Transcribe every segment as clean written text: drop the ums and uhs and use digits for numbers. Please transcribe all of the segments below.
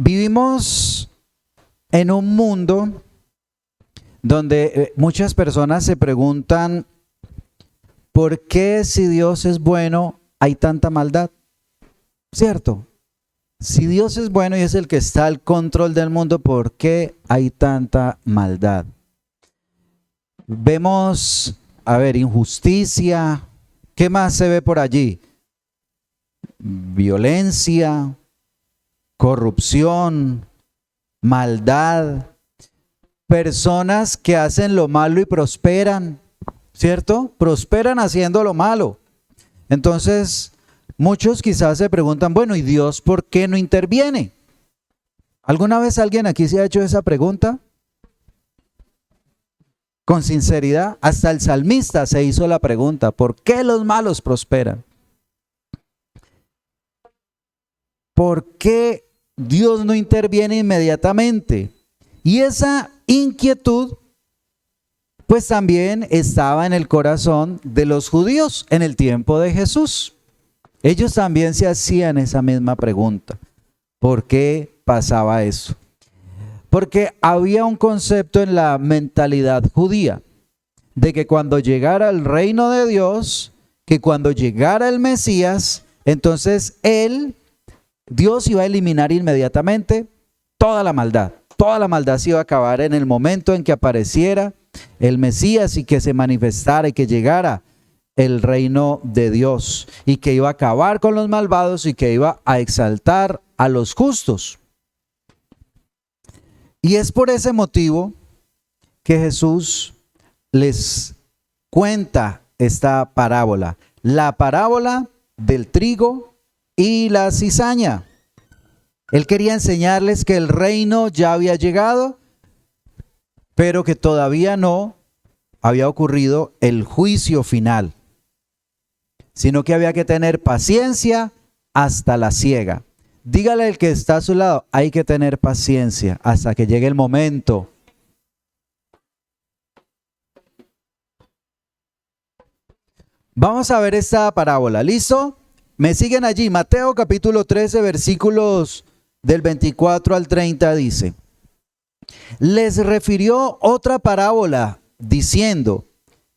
Vivimos en un mundo donde muchas personas se preguntan, ¿por qué si Dios es bueno hay tanta maldad? ¿Cierto? Si Dios es bueno y es el que está al control del mundo, ¿por qué hay tanta maldad? Vemos, injusticia. ¿Qué más se ve por allí? Violencia, corrupción, maldad, personas que hacen lo malo y prosperan, ¿cierto? Prosperan haciendo lo malo. Entonces, muchos quizás se preguntan, bueno, ¿y Dios por qué no interviene? ¿Alguna vez alguien aquí se ha hecho esa pregunta? Con sinceridad, hasta el salmista se hizo la pregunta, ¿por qué los malos prosperan? ¿Por qué Dios no interviene inmediatamente? Y esa inquietud, pues también estaba en el corazón de los judíos en el tiempo de Jesús. Ellos también se hacían esa misma pregunta. ¿Por qué pasaba eso? Porque había un concepto en la mentalidad judía de que cuando llegara el reino de Dios, que cuando llegara el Mesías, entonces Dios iba a eliminar inmediatamente toda la maldad. Toda la maldad se iba a acabar en el momento en que apareciera el Mesías y que se manifestara y que llegara el reino de Dios y que iba a acabar con los malvados y que iba a exaltar a los justos. Y es por ese motivo que Jesús les cuenta esta parábola, la parábola del trigo y la cizaña. Él quería enseñarles que el reino ya había llegado, pero que todavía no había ocurrido el juicio final, sino que había que tener paciencia hasta la siega. Dígale al que está a su lado, hay que tener paciencia hasta que llegue el momento. Vamos a ver esta parábola, ¿listo? Me siguen allí, Mateo capítulo 13, versículos del 24 al 30 dice: les refirió otra parábola diciendo: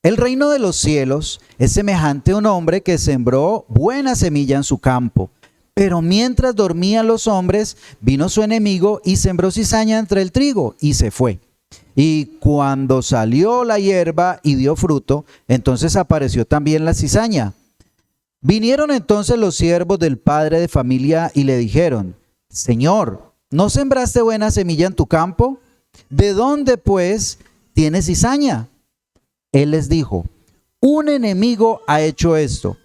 el reino de los cielos es semejante a un hombre que sembró buena semilla en su campo. Pero mientras dormían los hombres, vino su enemigo y sembró cizaña entre el trigo y se fue. Y cuando salió la hierba y dio fruto, entonces apareció también la cizaña. Vinieron entonces los siervos del padre de familia y le dijeron: Señor, ¿no sembraste buena semilla en tu campo? ¿De dónde pues tienes cizaña? Él les dijo: un enemigo ha hecho esto.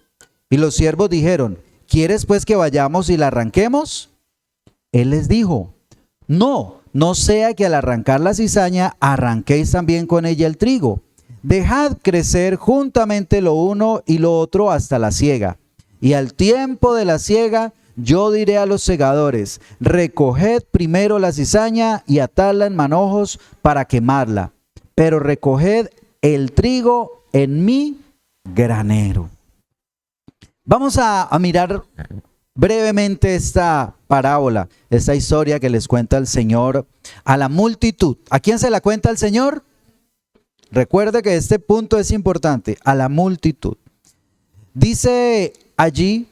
Y los siervos dijeron: ¿quieres pues que vayamos y la arranquemos? Él les dijo: no sea que al arrancar la cizaña arranquéis también con ella el trigo. Dejad crecer juntamente lo uno y lo otro hasta la siega. Y al tiempo de la siega yo diré a los segadores: recoged primero la cizaña y atadla en manojos para quemarla, pero recoged el trigo en mi granero. Vamos a mirar brevemente esta parábola, esta historia que les cuenta el Señor a la multitud. ¿A quién se la cuenta el Señor? Recuerde que este punto es importante, a la multitud. Dice allí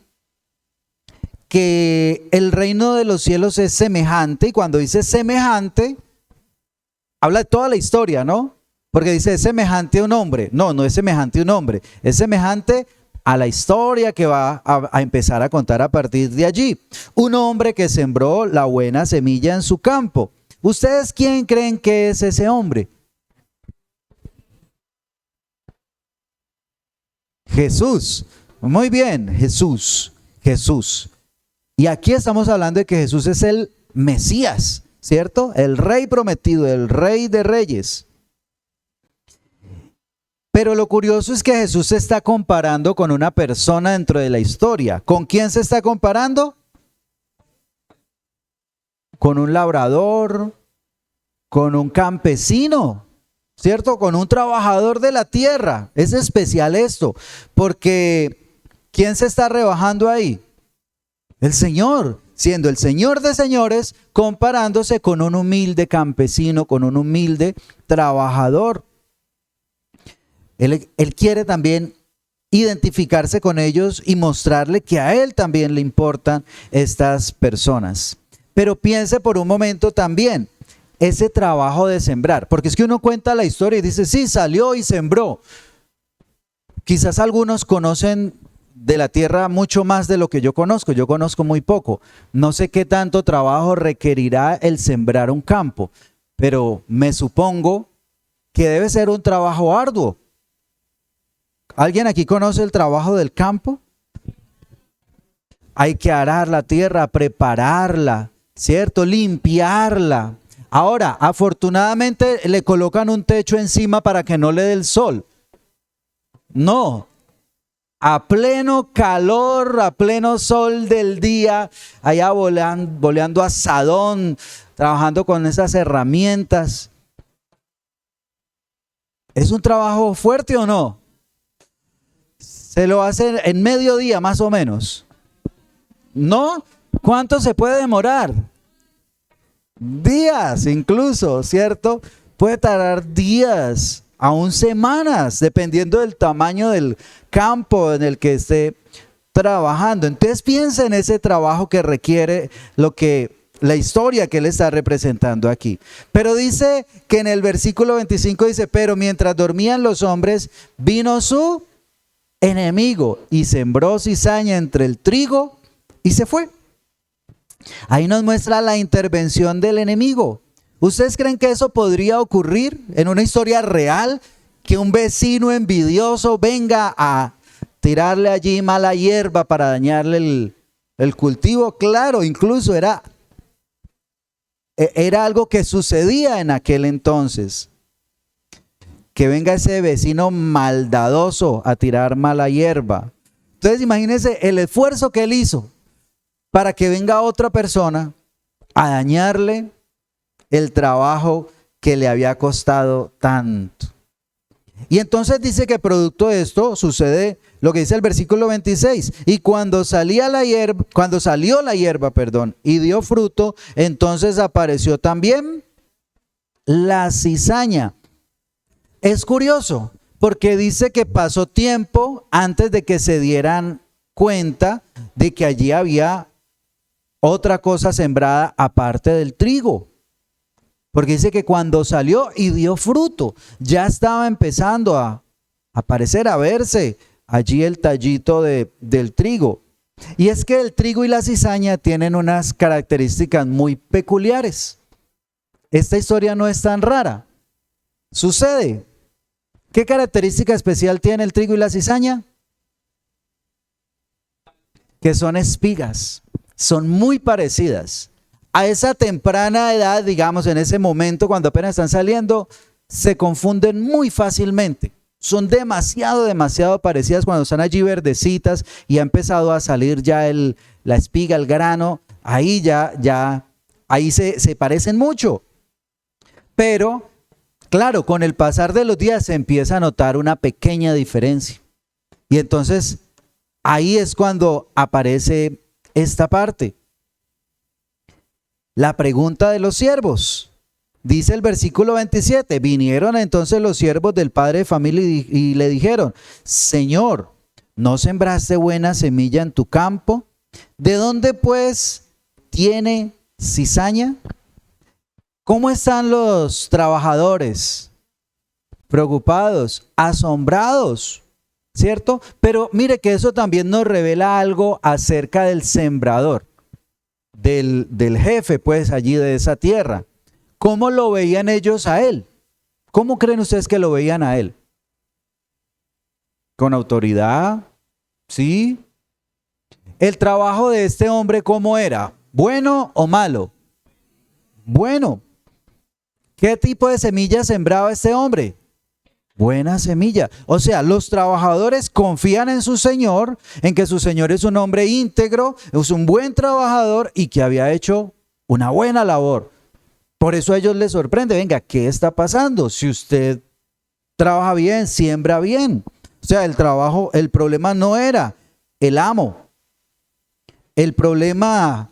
que el reino de los cielos es semejante, y cuando dice semejante, habla de toda la historia, ¿no? Porque dice es semejante a un hombre. No es semejante a un hombre, es semejante a la historia que va a empezar a contar a partir de allí. Un hombre que sembró la buena semilla en su campo. ¿Ustedes quién creen que es ese hombre? Jesús. Muy bien, Jesús. Y aquí estamos hablando de que Jesús es el Mesías, ¿cierto? El rey prometido, el rey de reyes. Pero lo curioso es que Jesús se está comparando con una persona dentro de la historia. ¿Con quién se está comparando? Con un labrador, con un campesino, ¿cierto? Con un trabajador de la tierra. Es especial esto, porque ¿quién se está rebajando ahí? El Señor. siendo el Señor de señores, comparándose con un humilde campesino, con un humilde trabajador. Él quiere también identificarse con ellos y mostrarle que a él también le importan estas personas. Pero piense por un momento también ese trabajo de sembrar, porque es que uno cuenta la historia y dice, sí, salió y sembró. Quizás algunos conocen de la tierra mucho más de lo que yo conozco muy poco. No sé qué tanto trabajo requerirá el sembrar un campo, pero me supongo que debe ser un trabajo arduo. ¿Alguien aquí conoce el trabajo del campo? Hay que arar la tierra, prepararla, ¿cierto? Limpiarla. Ahora, afortunadamente le colocan un techo encima para que no le dé el sol. No, a pleno calor, a pleno sol del día, allá boleando asadón, trabajando con esas herramientas. ¿Es un trabajo fuerte o no? Se lo hacen en mediodía más o menos. ¿No? ¿Cuánto se puede demorar? Días incluso, ¿cierto? Puede tardar días, aún semanas, dependiendo del tamaño del campo en el que esté trabajando. Entonces piensa en ese trabajo que requiere la historia que él está representando aquí. Pero dice que en el versículo 25 dice, pero mientras dormían los hombres, vino su enemigo y sembró cizaña entre el trigo y se fue. Ahí nos muestra la intervención del enemigo. ¿Ustedes creen que eso podría ocurrir en una historia real? Que un vecino envidioso venga a tirarle allí mala hierba para dañarle el cultivo. Claro, incluso era algo que sucedía en aquel entonces. Que venga ese vecino maldadoso a tirar mala hierba. Entonces imagínense el esfuerzo que él hizo para que venga otra persona a dañarle el trabajo que le había costado tanto. Y entonces dice que producto de esto sucede lo que dice el versículo 26. Y cuando salió la hierba, y dio fruto, entonces apareció también la cizaña. Es curioso, porque dice que pasó tiempo antes de que se dieran cuenta de que allí había otra cosa sembrada aparte del trigo. Porque dice que cuando salió y dio fruto, ya estaba empezando a aparecer, a verse allí el tallito del trigo. Y es que el trigo y la cizaña tienen unas características muy peculiares. Esta historia no es tan rara. Sucede. ¿Qué característica especial tiene el trigo y la cizaña? Que son espigas. Son muy parecidas. A esa temprana edad, digamos, en ese momento, cuando apenas están saliendo, se confunden muy fácilmente. Son demasiado parecidas cuando están allí verdecitas y ha empezado a salir ya la espiga, el grano. Ahí ahí se parecen mucho. Pero, claro, con el pasar de los días se empieza a notar una pequeña diferencia. Y entonces, ahí es cuando aparece esta parte. La pregunta de los siervos. Dice el versículo 27, vinieron entonces los siervos del padre de familia y le dijeron, Señor, ¿no sembraste buena semilla en tu campo? ¿De dónde pues tiene cizaña? ¿Cómo están los trabajadores? Preocupados, asombrados, ¿cierto? Pero mire que eso también nos revela algo acerca del sembrador. Del jefe, pues, allí de esa tierra. ¿Cómo lo veían ellos a él? ¿Cómo creen ustedes que lo veían a él? ¿Con autoridad? ¿Sí? ¿El trabajo de este hombre cómo era? ¿Bueno o malo? Bueno. ¿Qué tipo de semilla sembraba este hombre? Buena semilla. O sea, los trabajadores confían en su señor, en que su señor es un hombre íntegro, es un buen trabajador y que había hecho una buena labor. Por eso a ellos les sorprende, venga, ¿qué está pasando? Si usted trabaja bien, siembra bien. O sea, el problema no era el amo. El problema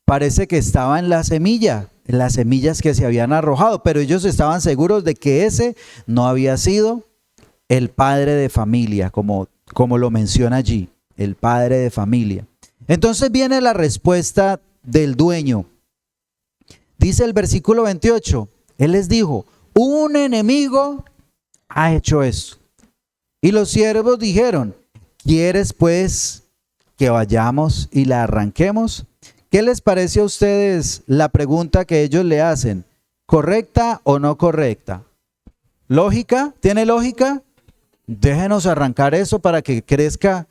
parece que estaba en la semilla, en las semillas que se habían arrojado, pero ellos estaban seguros de que ese no había sido el padre de familia, como lo menciona allí, el padre de familia. Entonces viene la respuesta del dueño. Dice el versículo 28, él les dijo, un enemigo ha hecho eso. Y los siervos dijeron, ¿quieres pues que vayamos y la arranquemos? ¿Qué les parece a ustedes la pregunta que ellos le hacen? ¿Correcta o no correcta? ¿Lógica? ¿Tiene lógica? Déjenos arrancar eso para que crezca,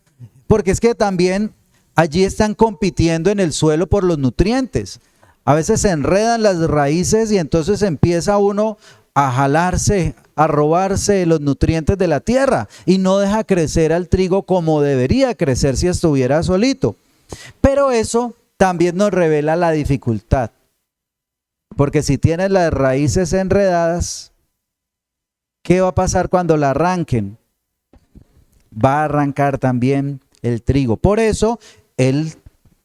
porque es que también allí están compitiendo en el suelo por los nutrientes. A veces se enredan las raíces y entonces empieza uno a jalarse, a robarse los nutrientes de la tierra y no deja crecer al trigo como debería crecer si estuviera solito. Pero eso también nos revela la dificultad, porque si tienes las raíces enredadas, ¿qué va a pasar cuando la arranquen? Va a arrancar también el trigo. Por eso él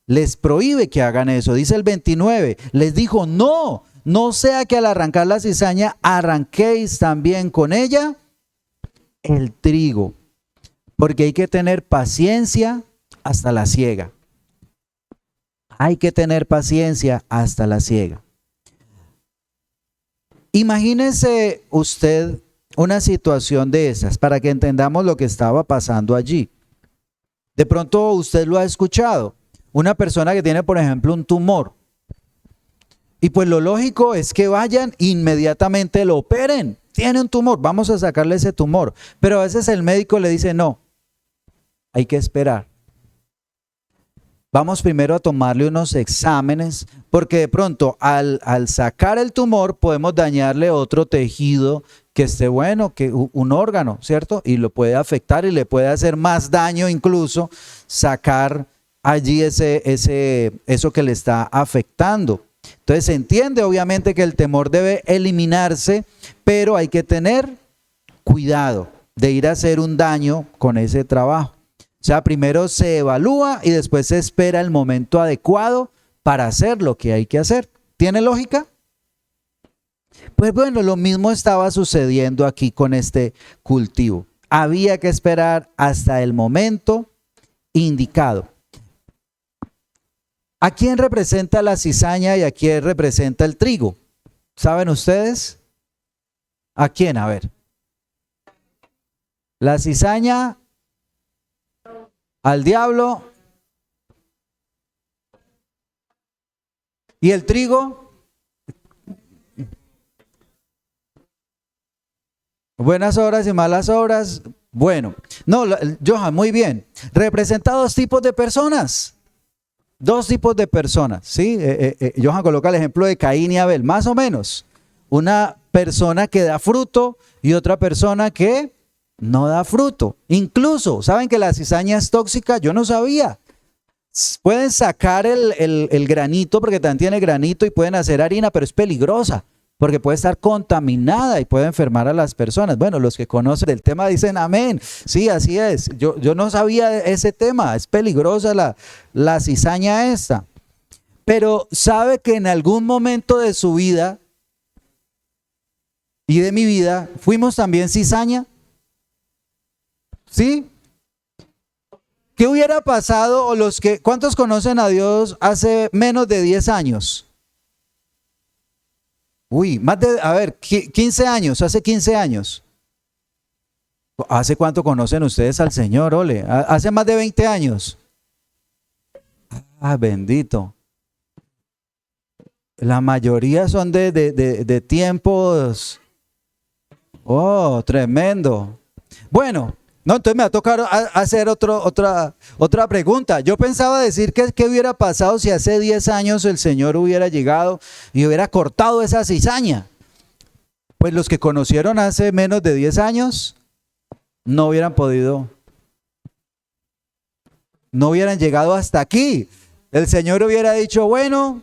les prohíbe que hagan eso. Dice el 29, les dijo, no sea que al arrancar la cizaña arranquéis también con ella el trigo, porque hay que tener paciencia hasta la siega. Hay que tener paciencia hasta la siega. Imagínese usted una situación de esas para que entendamos lo que estaba pasando allí. De pronto usted lo ha escuchado. Una persona que tiene, por ejemplo, un tumor. Y pues lo lógico es que vayan inmediatamente lo operen. Tiene un tumor, vamos a sacarle ese tumor. Pero a veces el médico le dice, no, hay que esperar. Vamos primero a tomarle unos exámenes, porque de pronto al sacar el tumor podemos dañarle otro tejido que esté bueno, que un órgano, ¿cierto? Y lo puede afectar y le puede hacer más daño incluso sacar allí eso que le está afectando. Entonces se entiende obviamente que el tumor debe eliminarse, pero hay que tener cuidado de ir a hacer un daño con ese trabajo. O sea, primero se evalúa y después se espera el momento adecuado para hacer lo que hay que hacer. ¿Tiene lógica? Pues bueno, lo mismo estaba sucediendo aquí con este cultivo. Había que esperar hasta el momento indicado. ¿A quién representa la cizaña y a quién representa el trigo? ¿Saben ustedes? ¿A quién? A ver. La cizaña al diablo y el trigo. Buenas obras y malas obras. Bueno, no, Johan, muy bien. Representa dos tipos de personas. Dos tipos de personas, ¿sí? Johan coloca el ejemplo de Caín y Abel, más o menos. Una persona que da fruto y otra persona que no da fruto. Incluso, ¿saben que la cizaña es tóxica? Yo no sabía. Pueden sacar el granito, porque también tiene granito, y pueden hacer harina, pero es peligrosa, porque puede estar contaminada y puede enfermar a las personas. Bueno, los que conocen el tema dicen amén. Sí, así es. Yo no sabía ese tema. Es peligrosa la cizaña esta. Pero ¿sabe que en algún momento de su vida y de mi vida fuimos también cizaña? ¿Sí? ¿Qué hubiera pasado o cuántos conocen a Dios hace menos de 10 años? Uy, a ver, 15 años, hace 15 años. ¿Hace cuánto conocen ustedes al Señor, ole? Hace más de 20 años. Ah, bendito. La mayoría son de tiempos. Oh, tremendo. Bueno, no, entonces me va a tocar hacer otra pregunta. Yo pensaba decir qué hubiera pasado si hace 10 años el Señor hubiera llegado y hubiera cortado esa cizaña. Pues los que conocieron hace menos de 10 años no hubieran llegado hasta aquí. El Señor hubiera dicho, bueno,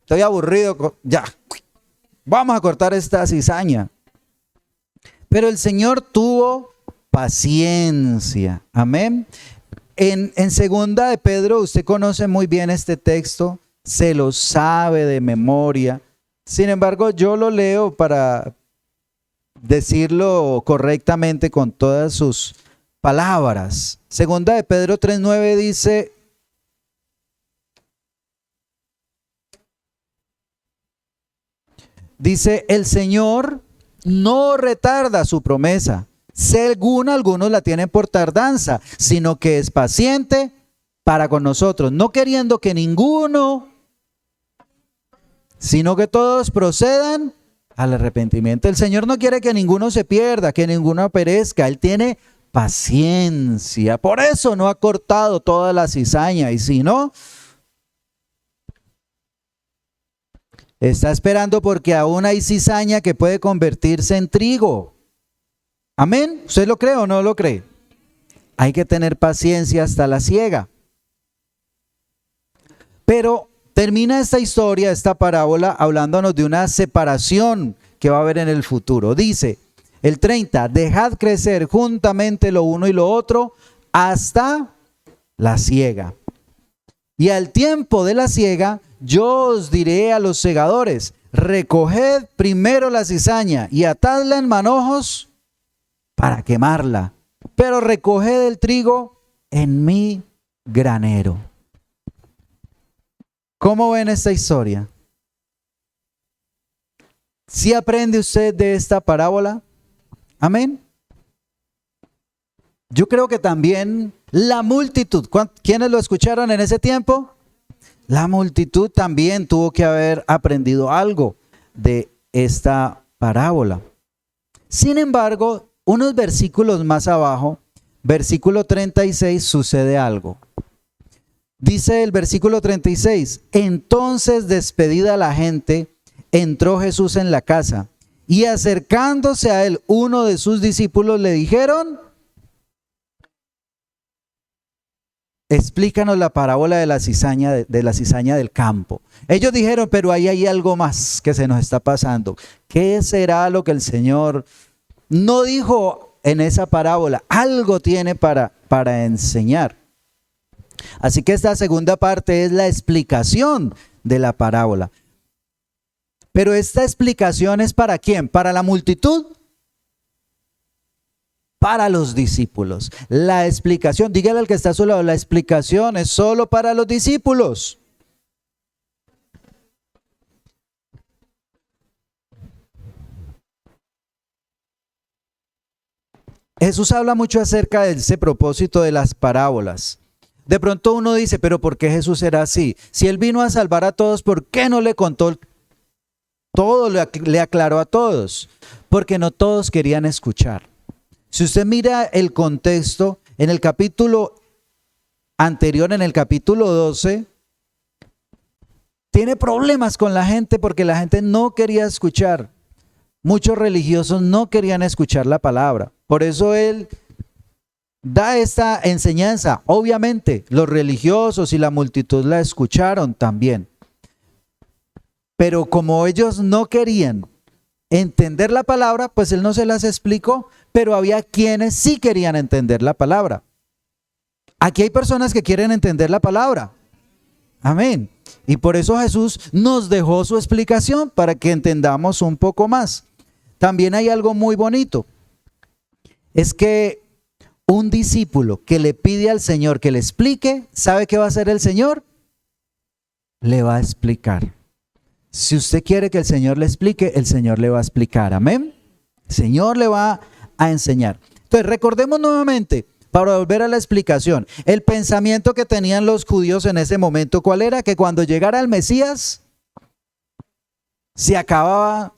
estoy aburrido, ya, vamos a cortar esta cizaña. Pero el Señor tuvo paciencia. Amén. En segunda de Pedro, usted conoce muy bien este texto, se lo sabe de memoria. Sin embargo, yo lo leo para decirlo correctamente con todas sus palabras. Segunda de Pedro 3:9 dice, el Señor no retarda su promesa, según algunos la tienen por tardanza, sino que es paciente para con nosotros, no queriendo que ninguno, sino que todos procedan al arrepentimiento. El Señor no quiere que ninguno se pierda, que ninguno perezca. Él tiene paciencia. Por eso no ha cortado toda la cizaña. Y si no, está esperando porque aún hay cizaña que puede convertirse en trigo. Amén. ¿Usted lo cree o no lo cree? Hay que tener paciencia hasta la siega. Pero termina esta historia, esta parábola, hablándonos de una separación que va a haber en el futuro. Dice el 30, dejad crecer juntamente lo uno y lo otro hasta la siega. Y al tiempo de la siega, yo os diré a los segadores, recoged primero la cizaña y atadla en manojos para quemarla, pero recoged el trigo en mi granero. ¿Cómo ven esta historia? ¿Sí aprende usted de esta parábola? Amén. Yo creo que también la multitud, ¿quiénes lo escucharon en ese tiempo? La multitud también tuvo que haber aprendido algo de esta parábola. Sin embargo, unos versículos más abajo, versículo 36, sucede algo. Dice el versículo 36, entonces despedida la gente, entró Jesús en la casa y acercándose a él uno de sus discípulos le dijeron, explícanos la parábola de la cizaña, de la cizaña del campo. Ellos dijeron, pero ahí hay algo más que se nos está pasando. ¿Qué será lo que el Señor no dijo en esa parábola? Algo tiene para enseñar. Así que esta segunda parte es la explicación de la parábola. Pero esta explicación es ¿para quién? ¿Para la multitud? Para los discípulos. La explicación, dígale al que está a su lado, la explicación es solo para los discípulos. Jesús habla mucho acerca de ese propósito de las parábolas. De pronto uno dice, pero ¿por qué Jesús era así? Si Él vino a salvar a todos, ¿por qué no le contó todo, le aclaró a todos? Porque no todos querían escuchar. Si usted mira el contexto, en el capítulo anterior, en el capítulo 12, tiene problemas con la gente porque la gente no quería escuchar. Muchos religiosos no querían escuchar la palabra. Por eso Él da esta enseñanza. Obviamente, los religiosos y la multitud la escucharon también. Pero como ellos no querían entender la palabra, pues Él no se las explicó, pero había quienes sí querían entender la palabra. Aquí hay personas que quieren entender la palabra. Amén. Y por eso Jesús nos dejó su explicación para que entendamos un poco más. También hay algo muy bonito. Es que un discípulo que le pide al Señor que le explique, ¿sabe qué va a hacer el Señor? Le va a explicar. Si usted quiere que el Señor le explique, el Señor le va a explicar. Amén. El Señor le va a enseñar. Entonces, recordemos nuevamente, para volver a la explicación, el pensamiento que tenían los judíos en ese momento, ¿cuál era? Que cuando llegara el Mesías, se acababan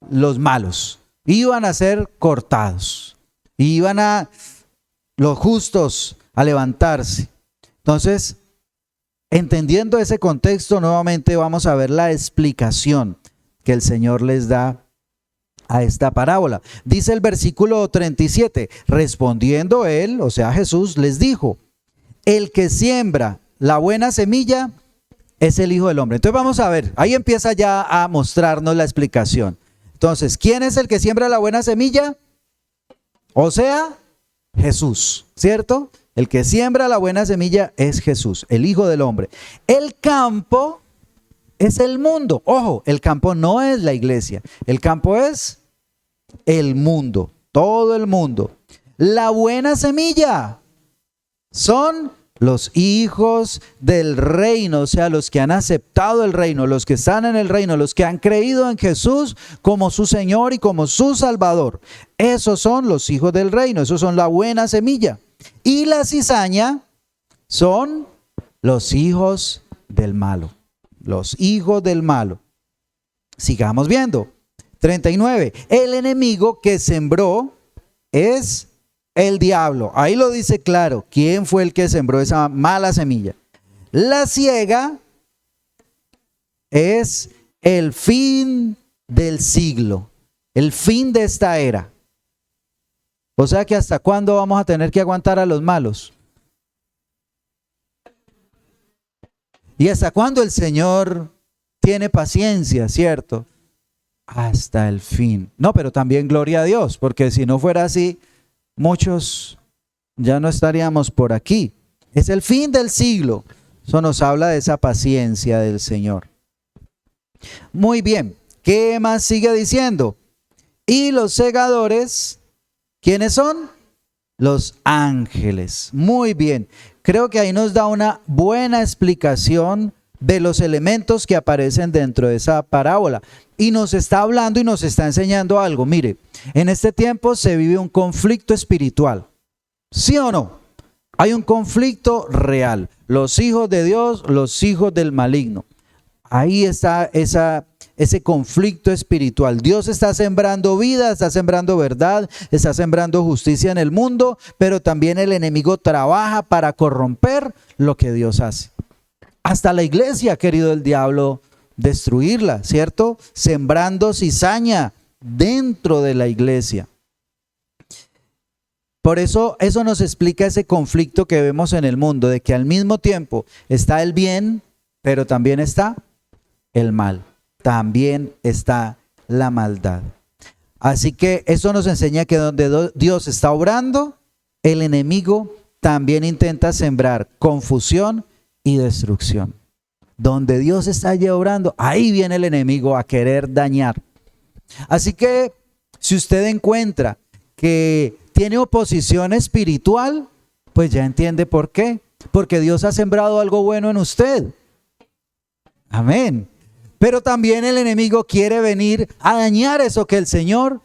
los malos, iban a ser cortados, iban a los justos a levantarse. Entonces, entendiendo ese contexto, nuevamente vamos a ver la explicación que el Señor les da a esta parábola. Dice el versículo 37, respondiendo él, o sea Jesús, les dijo, el que siembra la buena semilla es el Hijo del Hombre. Entonces vamos a ver, ahí empieza ya a mostrarnos la explicación. Entonces, ¿quién es el que siembra la buena semilla? O sea, Jesús, ¿cierto? El que siembra la buena semilla es Jesús, el Hijo del Hombre. El campo es el mundo. Ojo, el campo no es la iglesia, el campo es el mundo, todo el mundo. La buena semilla son los hijos del reino, o sea, los que han aceptado el reino, los que están en el reino, los que han creído en Jesús como su Señor y como su Salvador. Esos son los hijos del reino, esos son la buena semilla. Y la cizaña son los hijos del malo, los hijos del malo. Sigamos viendo. 39. El enemigo que sembró es el diablo. Ahí lo dice claro. ¿Quién fue el que sembró esa mala semilla? La ciega es el fin del siglo, el fin de esta era. O sea que ¿hasta cuándo vamos a tener que aguantar a los malos? ¿Y hasta cuándo el Señor tiene paciencia, cierto? Hasta el fin. No, pero también gloria a Dios, porque si no fuera así, muchos ya no estaríamos por aquí. Es el fin del siglo. Eso nos habla de esa paciencia del Señor. Muy bien. ¿Qué más sigue diciendo? Y los segadores, ¿quiénes son? Los ángeles. Muy bien. Creo que ahí nos da una buena explicación de los elementos que aparecen dentro de esa parábola. Y nos está hablando y nos está enseñando algo. Mire, en este tiempo se vive un conflicto espiritual. ¿Sí o no? Hay un conflicto real. Los hijos de Dios, los hijos del maligno. Ahí está ese conflicto espiritual. Dios está sembrando vida, está sembrando verdad, está sembrando justicia en el mundo, pero también el enemigo trabaja para corromper lo que Dios hace. Hasta la iglesia ha querido el diablo destruirla, ¿cierto? Sembrando cizaña dentro de la iglesia. Por eso nos explica ese conflicto que vemos en el mundo, de que al mismo tiempo está el bien, pero también está el mal, también está la maldad. Así que eso nos enseña que donde Dios está obrando, el enemigo también intenta sembrar confusión y destrucción. Donde Dios está allí obrando, ahí viene el enemigo a querer dañar. Así que si usted encuentra que tiene oposición espiritual, pues ya entiende por qué. Porque Dios ha sembrado algo bueno en usted. Amén. Pero también el enemigo quiere venir a dañar eso que el Señor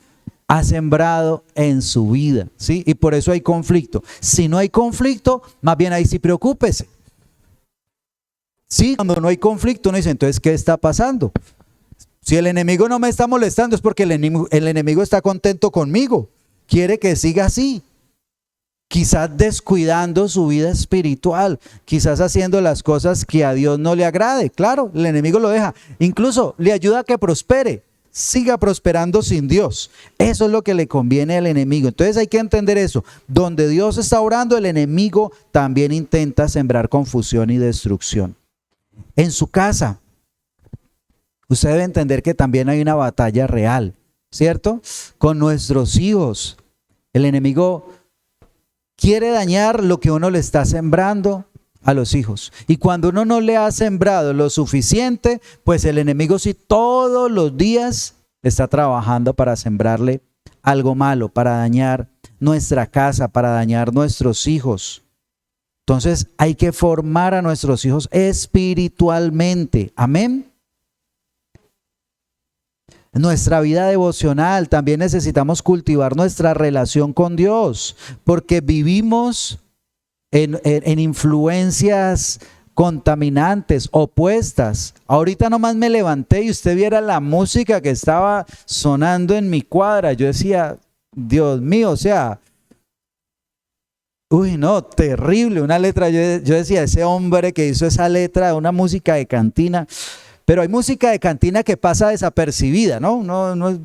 ha sembrado en su vida, ¿sí? Y por eso hay conflicto. Si no hay conflicto, más bien ahí sí preocúpese. Sí, cuando no hay conflicto, uno dice, entonces, ¿qué está pasando? Si el enemigo no me está molestando, es porque el enemigo está contento conmigo. Quiere que siga así. Quizás descuidando su vida espiritual, quizás haciendo las cosas que a Dios no le agrade. Claro, el enemigo lo deja. Incluso le ayuda a que prospere, siga prosperando sin Dios. Eso es lo que le conviene al enemigo. Entonces hay que entender eso. Donde Dios está orando, el enemigo también intenta sembrar confusión y destrucción. En su casa, usted debe entender que también hay una batalla real, ¿cierto? Con nuestros hijos. El enemigo quiere dañar lo que uno le está sembrando a los hijos. Y cuando uno no le ha sembrado lo suficiente, pues el enemigo sí todos los días está trabajando para sembrarle algo malo, para dañar nuestra casa, para dañar nuestros hijos. Entonces hay que formar a nuestros hijos espiritualmente. Amén. Nuestra vida devocional, también necesitamos cultivar nuestra relación con Dios, porque vivimos en influencias contaminantes, opuestas. Ahorita nomás me levanté y usted viera la música que estaba sonando en mi cuadra. Yo decía, Dios mío, o sea, uy, no, terrible, una letra. Yo decía, ese hombre que hizo esa letra de una música de cantina. Pero hay música de cantina que pasa desapercibida, ¿no? No,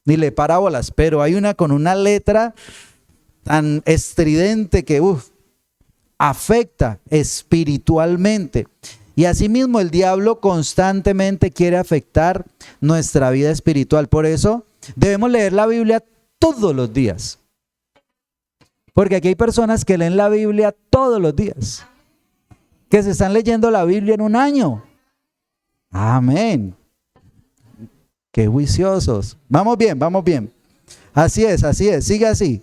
ni le para bolas, pero hay una con una letra tan estridente que afecta espiritualmente. Y asimismo el diablo constantemente quiere afectar nuestra vida espiritual. Por eso debemos leer la Biblia todos los días. Porque aquí hay personas que leen la Biblia todos los días, que se están leyendo la Biblia en un año. Amén. Qué juiciosos. Vamos bien, vamos bien. Así es, sigue así.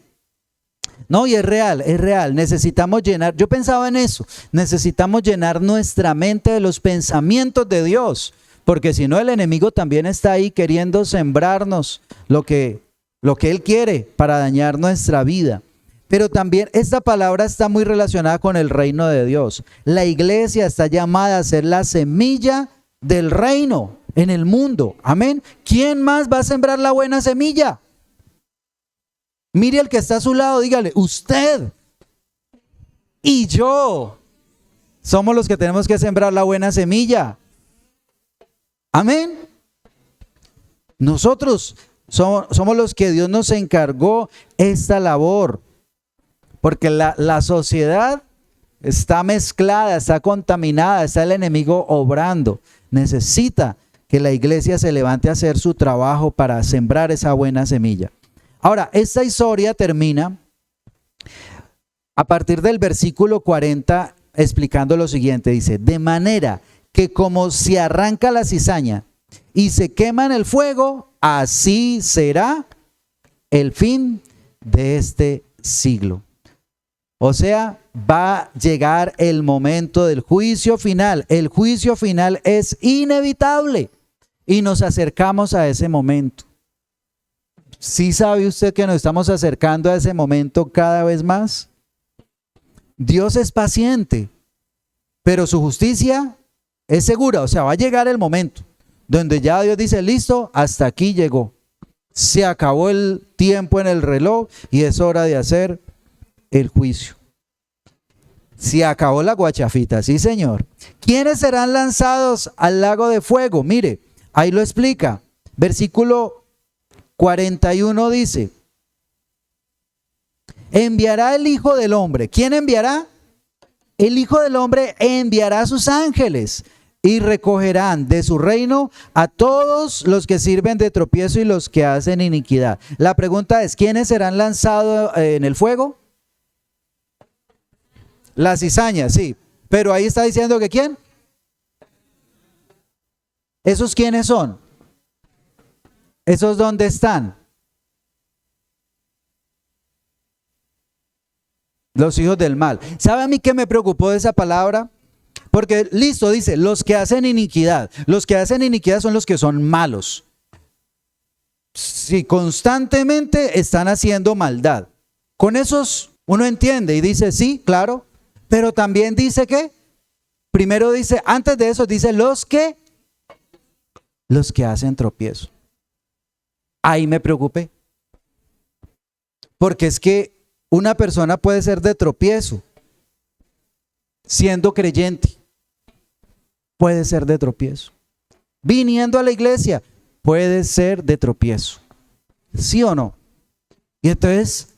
No, y es real. Necesitamos llenar, yo pensaba en eso, necesitamos llenar nuestra mente de los pensamientos de Dios, porque si no el enemigo también está ahí queriendo sembrarnos lo que él quiere para dañar nuestra vida. Pero también esta palabra está muy relacionada con el reino de Dios. La iglesia está llamada a ser la semilla del reino en el mundo. Amén. ¿Quién más va a sembrar la buena semilla? Mire al que está a su lado, dígale, usted y yo somos los que tenemos que sembrar la buena semilla. Amén. Nosotros somos los que Dios nos encargó esta labor. Porque la sociedad está mezclada, está contaminada, está el enemigo obrando. Necesita que la iglesia se levante a hacer su trabajo para sembrar esa buena semilla. Ahora, esta historia termina a partir del versículo 40 explicando lo siguiente. Dice, de manera que como se arranca la cizaña y se quema en el fuego, así será el fin de este siglo. O sea, va a llegar el momento del juicio final. El juicio final es inevitable y nos acercamos a ese momento. ¿Sí sabe usted que nos estamos acercando a ese momento cada vez más? Dios es paciente, pero su justicia es segura. O sea, va a llegar el momento donde ya Dios dice, listo, hasta aquí llegó. Se acabó el tiempo en el reloj y es hora de hacer el juicio. Se acabó la guachafita, sí señor. ¿Quiénes serán lanzados al lago de fuego? Mire, ahí lo explica. Versículo 41 dice, enviará el Hijo del Hombre. ¿Quién enviará? El Hijo del Hombre enviará a sus ángeles y recogerán de su reino a todos los que sirven de tropiezo y los que hacen iniquidad. La pregunta es, ¿quiénes serán lanzados en el fuego? La cizaña, sí. Pero ahí está diciendo que ¿quién? ¿Esos quiénes son? ¿Esos dónde están? Los hijos del mal. ¿Sabe a mí qué me preocupó de esa palabra? Porque listo, dice, los que hacen iniquidad. Los que hacen iniquidad son los que son malos. Si constantemente están haciendo maldad. Con esos uno entiende y dice, sí, claro. Pero también dice que, primero dice, antes de eso dice los que hacen tropiezo. Ahí me preocupé. Porque es que una persona puede ser de tropiezo, siendo creyente. Puede ser de tropiezo. Viniendo a la iglesia, puede ser de tropiezo. ¿Sí o no? Y entonces,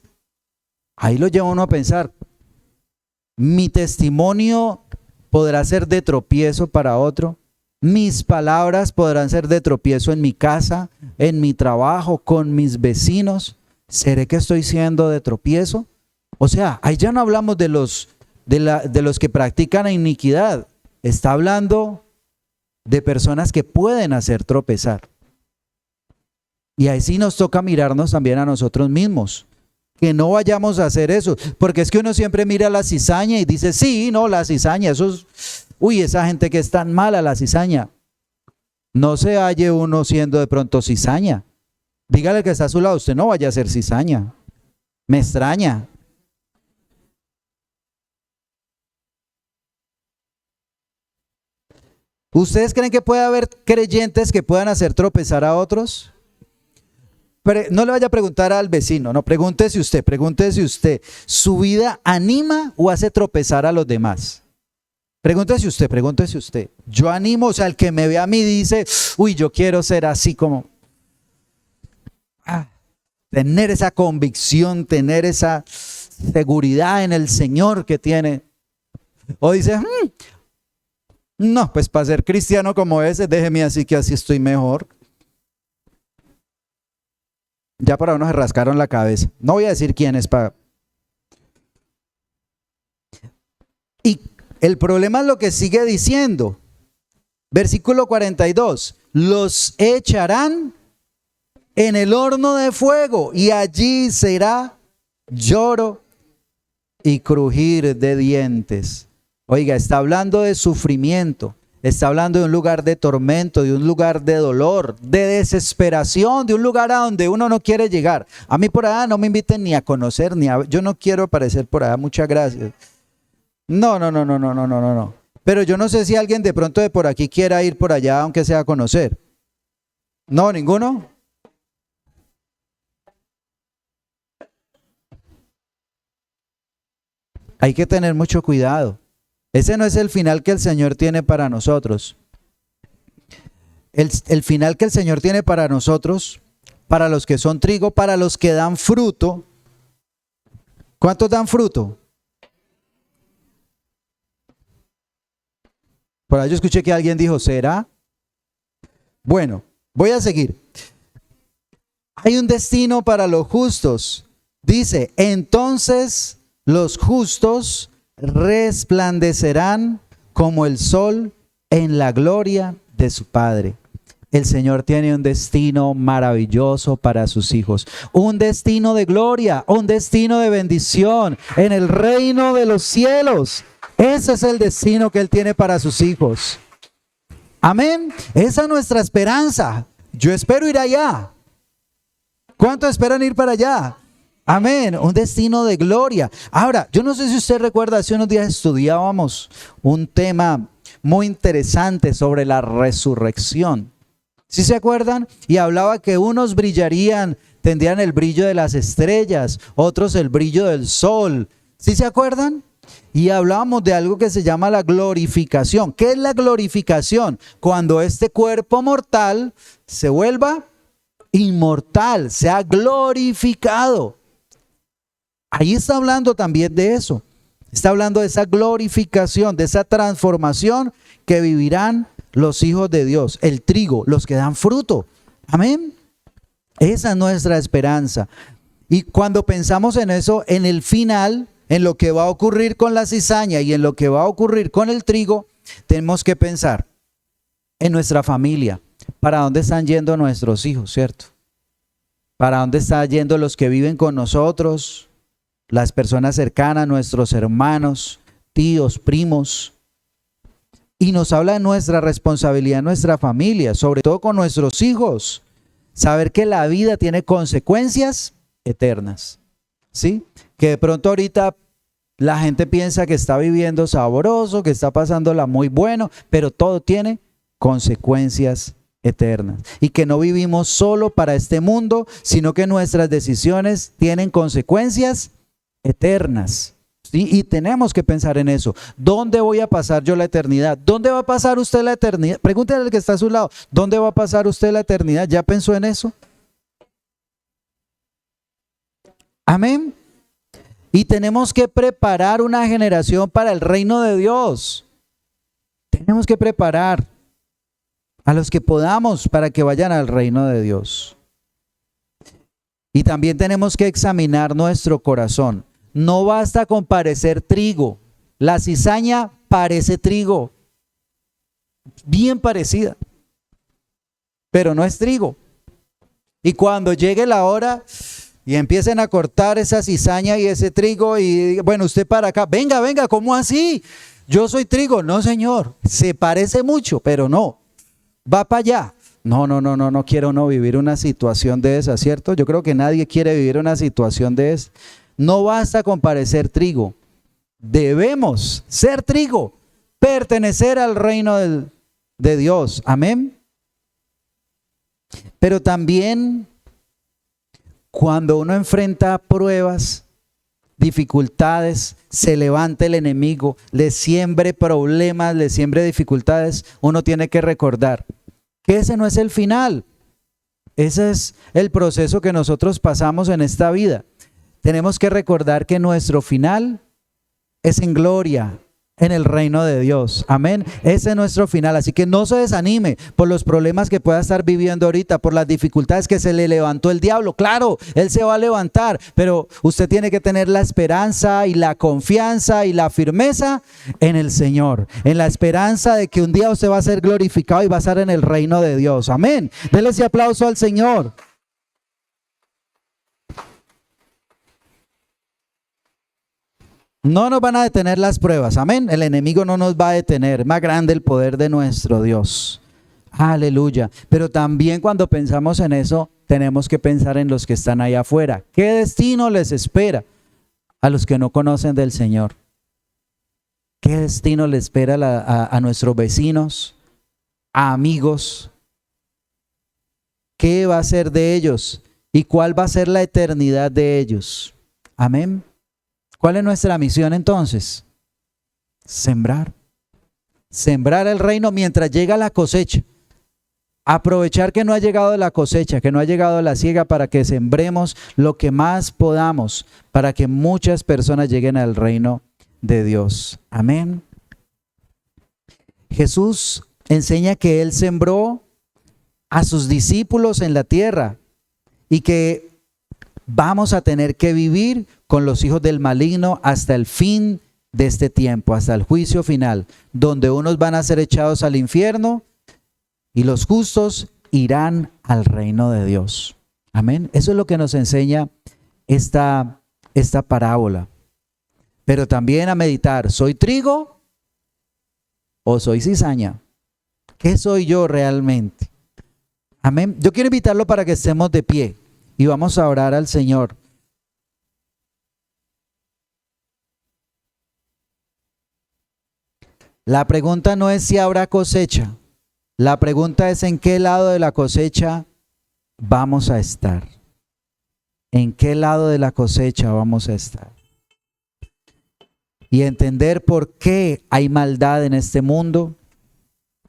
ahí lo lleva uno a pensar. Mi testimonio podrá ser de tropiezo para otro. Mis palabras podrán ser de tropiezo en mi casa, en mi trabajo, con mis vecinos. ¿Seré que estoy siendo de tropiezo? O sea, ahí ya no hablamos de los que practican iniquidad. Está hablando de personas que pueden hacer tropezar. Y ahí sí nos toca mirarnos también a nosotros mismos. Que no vayamos a hacer eso, porque es que uno siempre mira la cizaña y dice, sí, no, la cizaña, eso es, uy, esa gente que es tan mala la cizaña. No se halle uno siendo de pronto cizaña. Dígale al que está a su lado, usted no vaya a ser cizaña. Me extraña. ¿Ustedes creen que puede haber creyentes que puedan hacer tropezar a otros? No le vaya a preguntar al vecino, no, pregúntese usted, ¿su vida anima o hace tropezar a los demás? Pregúntese usted. Yo animo, o sea, el que me ve a mí dice, uy, yo quiero ser así como, tener esa convicción, tener esa seguridad en el Señor que tiene. O dice, no, pues para ser cristiano como ese, déjeme así que así estoy mejor. Ya para uno se rascaron la cabeza. No voy a decir quién es para... Y el problema es lo que sigue diciendo. Versículo 42. Los echarán en el horno de fuego y allí será lloro y crujir de dientes. Oiga, está hablando de sufrimiento, está hablando de un lugar de tormento, de un lugar de dolor, de desesperación, de un lugar a donde uno no quiere llegar. A mí por allá no me inviten ni a conocer, yo no quiero aparecer por allá, muchas gracias. No. Pero yo no sé si alguien de pronto de por aquí quiera ir por allá, aunque sea a conocer. No, ninguno. Hay que tener mucho cuidado. Ese no es el final que el Señor tiene para nosotros. El final que el Señor tiene para nosotros, para los que son trigo, para los que dan fruto. ¿Cuántos dan fruto? Por ahí yo escuché que alguien dijo, ¿será? Bueno, voy a seguir. Hay un destino para los justos. Dice, entonces los justos resplandecerán como el sol en la gloria de su Padre. El Señor tiene un destino maravilloso para sus hijos. Un destino de gloria, un destino de bendición en el reino de los cielos. Ese es el destino que Él tiene para sus hijos. Amén. Esa es nuestra esperanza. Yo espero ir allá. ¿Cuántos esperan ir para allá? Amén. Un destino de gloria. Ahora, yo no sé si usted recuerda, hace unos días estudiábamos un tema muy interesante sobre la resurrección. ¿Sí se acuerdan? Y hablaba que unos brillarían, tendrían el brillo de las estrellas, otros el brillo del sol. ¿Sí se acuerdan? Y hablábamos de algo que se llama la glorificación. ¿Qué es la glorificación? Cuando este cuerpo mortal se vuelva inmortal, sea glorificado. Ahí está hablando también de eso. Está hablando de esa glorificación, de esa transformación que vivirán los hijos de Dios, el trigo, los que dan fruto. Amén. Esa es nuestra esperanza. Y cuando pensamos en eso, en el final, en lo que va a ocurrir con la cizaña y en lo que va a ocurrir con el trigo, tenemos que pensar en nuestra familia. ¿Para dónde están yendo nuestros hijos, cierto? ¿Para dónde están yendo los que viven con nosotros? Las personas cercanas, nuestros hermanos, tíos, primos. Y nos habla de nuestra responsabilidad en nuestra familia, sobre todo con nuestros hijos. Saber que la vida tiene consecuencias eternas. ¿Sí? Que de pronto ahorita la gente piensa que está viviendo sabroso, que está pasándola muy bueno, pero todo tiene consecuencias eternas. Y que no vivimos solo para este mundo, sino que nuestras decisiones tienen consecuencias eternas. ¿Sí? Y tenemos que pensar en eso. ¿Dónde voy a pasar yo la eternidad? ¿Dónde va a pasar usted la eternidad? Pregúntale al que está a su lado, ¿dónde va a pasar usted la eternidad? ¿Ya pensó en eso? Amén. Y tenemos que preparar una generación para el reino de Dios. Tenemos que preparar a los que podamos para que vayan al reino de Dios. Y también tenemos que examinar nuestro corazón. No basta con parecer trigo. La cizaña parece trigo. Bien parecida. Pero no es trigo. Y cuando llegue la hora y empiecen a cortar esa cizaña y ese trigo y bueno, usted para acá, venga, ¿cómo así? Yo soy trigo. No, señor, se parece mucho, pero no. Va para allá. No quiero no vivir una situación de esa, ¿cierto? Yo creo que nadie quiere vivir una situación de esa. No basta con parecer trigo. Debemos ser trigo, pertenecer al reino de Dios. Amén. Pero también cuando uno enfrenta pruebas, dificultades, se levanta el enemigo, le siembre problemas, le siembre dificultades, uno tiene que recordar que ese no es el final. Ese es el proceso que nosotros pasamos en esta vida. Tenemos que recordar que nuestro final es en gloria, en el reino de Dios. Amén. Ese es nuestro final. Así que no se desanime por los problemas que pueda estar viviendo ahorita, por las dificultades que se le levantó el diablo. Claro, él se va a levantar, pero usted tiene que tener la esperanza y la confianza y la firmeza en el Señor, en la esperanza de que un día usted va a ser glorificado y va a estar en el reino de Dios. Amén. Denle ese aplauso al Señor. No nos van a detener las pruebas, amén. El enemigo no nos va a detener, más grande el poder de nuestro Dios. Aleluya. Pero también cuando pensamos en eso, tenemos que pensar en los que están allá afuera. ¿Qué destino les espera a los que no conocen del Señor? ¿Qué destino les espera a nuestros vecinos, a amigos? ¿Qué va a ser de ellos? ¿Y cuál va a ser la eternidad de ellos? Amén. ¿Cuál es nuestra misión entonces? Sembrar. Sembrar el reino mientras llega la cosecha. Aprovechar que no ha llegado la cosecha, que no ha llegado la siega, para que sembremos lo que más podamos, para que muchas personas lleguen al reino de Dios. Amén. Jesús enseña que Él sembró a sus discípulos en la tierra y que vamos a tener que vivir con los hijos del maligno hasta el fin de este tiempo, hasta el juicio final, donde unos van a ser echados al infierno y los justos irán al reino de Dios. Amén. Eso es lo que nos enseña esta parábola. Pero también a meditar, ¿soy trigo o soy cizaña? ¿Qué soy yo realmente? Amén. Yo quiero invitarlo para que estemos de pie y vamos a orar al Señor. La pregunta no es si habrá cosecha. La pregunta es en qué lado de la cosecha vamos a estar. ¿En qué lado de la cosecha vamos a estar? Y entender por qué hay maldad en este mundo.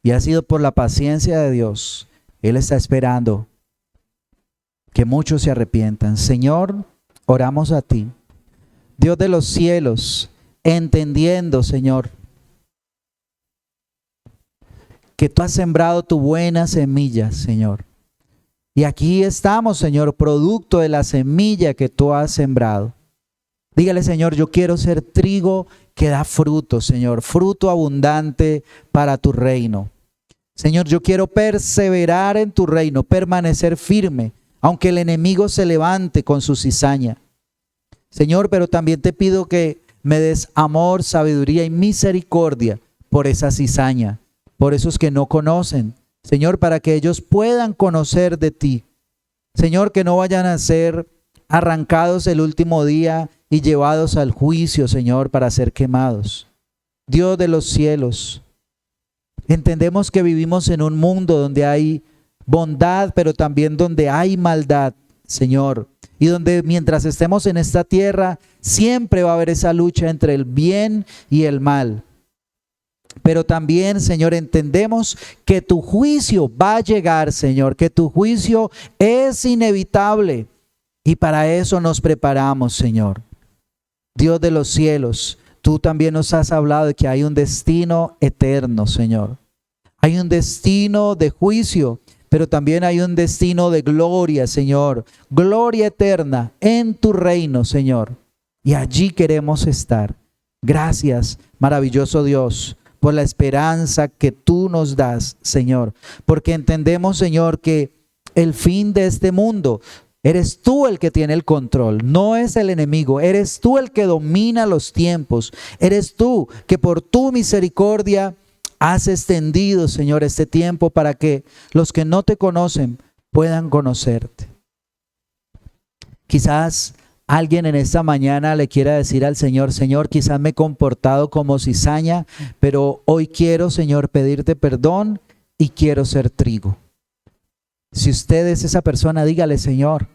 Y ha sido por la paciencia de Dios. Él está esperando que muchos se arrepientan. Señor, oramos a ti, Dios de los cielos, entendiendo, Señor, que tú has sembrado tu buena semilla, Señor. Y aquí estamos, Señor, producto de la semilla que tú has sembrado. Dígale, Señor, yo quiero ser trigo que da fruto, Señor, fruto abundante para tu reino. Señor, yo quiero perseverar en tu reino, permanecer firme, aunque el enemigo se levante con su cizaña. Señor, pero también te pido que me des amor, sabiduría y misericordia por esa cizaña, por esos que no conocen. Señor, para que ellos puedan conocer de ti. Señor, que no vayan a ser arrancados el último día y llevados al juicio, Señor, para ser quemados. Dios de los cielos, entendemos que vivimos en un mundo donde hay bondad, pero también donde hay maldad, Señor. Y donde mientras estemos en esta tierra, siempre va a haber esa lucha entre el bien y el mal. Pero también, Señor, entendemos que tu juicio va a llegar, Señor, que tu juicio es inevitable. Y para eso nos preparamos, Señor. Dios de los cielos, tú también nos has hablado de que hay un destino eterno, Señor. Hay un destino de juicio, pero también hay un destino de gloria, Señor. Gloria eterna en tu reino, Señor. Y allí queremos estar. Gracias, maravilloso Dios, por la esperanza que tú nos das, Señor. Porque entendemos, Señor, que el fin de este mundo, eres tú el que tiene el control, no es el enemigo. Eres tú el que domina los tiempos. Eres tú que por tu misericordia has extendido, Señor, este tiempo para que los que no te conocen puedan conocerte. Quizás alguien en esta mañana le quiera decir al Señor, Señor, quizás me he comportado como cizaña, pero hoy quiero, Señor, pedirte perdón y quiero ser trigo. Si usted es esa persona, dígale, Señor,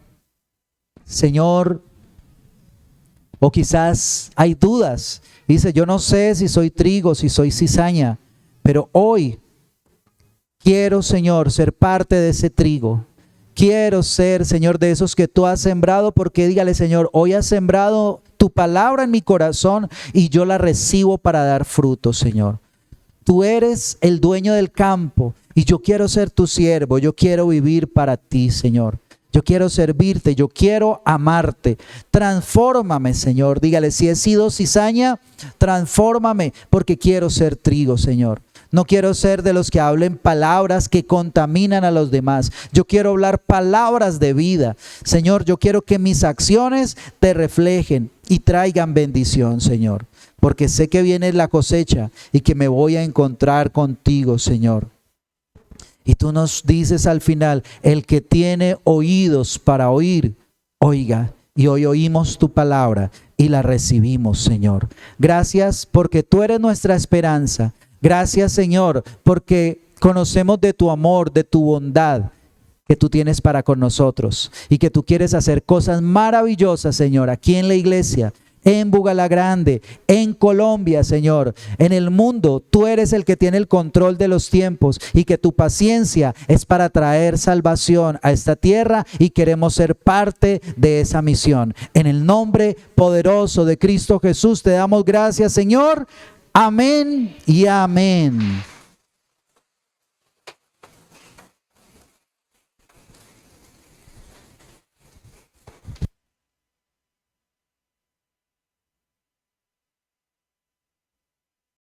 o quizás hay dudas. Dice, yo no sé si soy trigo, si soy cizaña, pero hoy quiero, Señor, ser parte de ese trigo. quiero ser, Señor, de esos que tú has sembrado, porque dígale, Señor, hoy has sembrado tu palabra en mi corazón y yo la recibo para dar fruto, Señor. Tú eres el dueño del campo y yo quiero ser tu siervo, yo quiero vivir para ti, Señor. Yo quiero servirte, yo quiero amarte. Transfórmame, Señor. Dígale, si he sido cizaña, transfórmame porque quiero ser trigo, Señor. No quiero ser de los que hablen palabras que contaminan a los demás. Yo quiero hablar palabras de vida. Señor, yo quiero que mis acciones te reflejen y traigan bendición, Señor. Porque sé que viene la cosecha y que me voy a encontrar contigo, Señor. Y tú nos dices al final, el que tiene oídos para oír, oiga. Y hoy oímos tu palabra y la recibimos, Señor. Gracias porque tú eres nuestra esperanza. Gracias, Señor, porque conocemos de tu amor, de tu bondad que tú tienes para con nosotros. Y que tú quieres hacer cosas maravillosas, Señor, aquí en la iglesia, en Bugalagrande, en Colombia, Señor, en el mundo. Tú eres el que tiene el control de los tiempos y que tu paciencia es para traer salvación a esta tierra y queremos ser parte de esa misión. En el nombre poderoso de Cristo Jesús te damos gracias, Señor. Amén y amén.